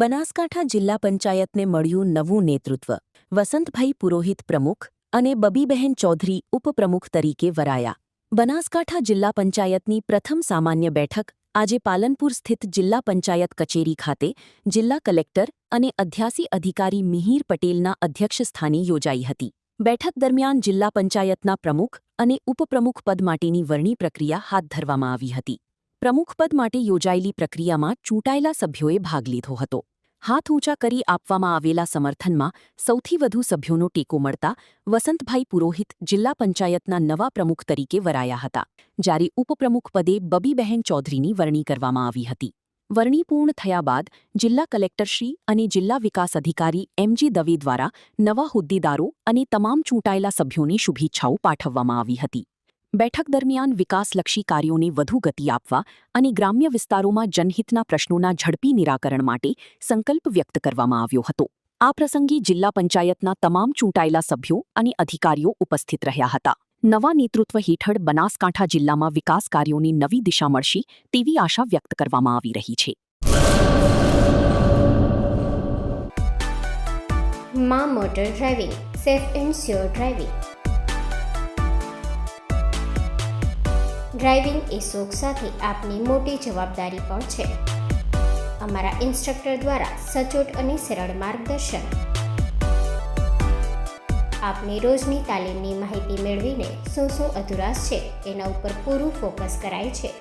બનાસકાંઠા જિલ્લા પંચાયતને મળ્યું નવું નેતૃત્વ. વસંતભાઈ પુરોહિત પ્રમુખ અને બબીબહેન ચૌધરી ઉપપ્રમુખ તરીકે વરાયા. બનાસકાંઠા જિલ્લા પંચાયતની પ્રથમ સામાન્ય બેઠક આજે પાલનપુર સ્થિત જિલ્લા પંચાયત કચેરી ખાતે જિલ્લા કલેક્ટર અને અધ્યાસી અધિકારી મિહિર પટેલના અધ્યક્ષસ્થાને યોજાઈ હતી. બેઠક દરમિયાન જિલ્લા પંચાયતના પ્રમુખ અને ઉપપ્રમુખ પદ માટેની વરણી પ્રક્રિયા હાથ ધરવામાં આવી હતી. પ્રમુખપદ માટે યોજાયેલી પ્રક્રિયામાં ચૂંટાયેલા સભ્યોએ ભાગ લીધો હતો. હાથ ઊંચા કરી આપવામાં આવેલા સમર્થનમાં સૌથી વધુ સભ્યોનો ટેકો મળતા વસંતભાઈ પુરોહિત જિલ્લા પંચાયતના નવા પ્રમુખ તરીકે વરાયા હતા, જ્યારે ઉપપ્રમુખ પદે બબીબહેન ચૌધરીની વરણી કરવામાં આવી હતી. વરણી પૂર્ણ થયા બાદ જિલ્લા કલેક્ટરશ્રી અને જિલ્લા વિકાસ અધિકારી એમ.જી. દવે દ્વારા નવા હોદ્દેદારો અને તમામ ચૂંટાયેલા સભ્યોને શુભેચ્છાઓ પાઠવવામાં આવી હતી. બેઠક દરમિયાન વિકાસલક્ષી કાર્યોને વધુ ગતિ આપવા અને ગ્રામ્ય વિસ્તારોમાં જનહિતના પ્રશ્નોના ઝડપી નિરાકરણ માટે સંકલ્પ વ્યક્ત કરવામાં આવ્યો હતો. આ પ્રસંગે જિલ્લા પંચાયતના તમામ ચૂંટાયેલા સભ્યો અને અધિકારીઓ ઉપસ્થિત રહ્યા હતા. નવા નેતૃત્વ હેઠળ બનાસકાંઠા જિલ્લામાં વિકાસ કાર્યોને નવી દિશા મળશે તેવી આશા વ્યક્ત કરવામાં આવી રહી છે. માં motor driving, safe and sure driving. Driving એ શોખ સાથે આપની મોટી જવાબદારી પણ છે. અમારા ઇન્સ્ટ્રક્ટર દ્વારા સચોટ અને સરળ માર્ગદર્શન. આપની રોજની તાલીમની માહિતી મેળવીને શું અધુરાશ છે એના ઉપર પૂરું ફોકસ કરાય છે.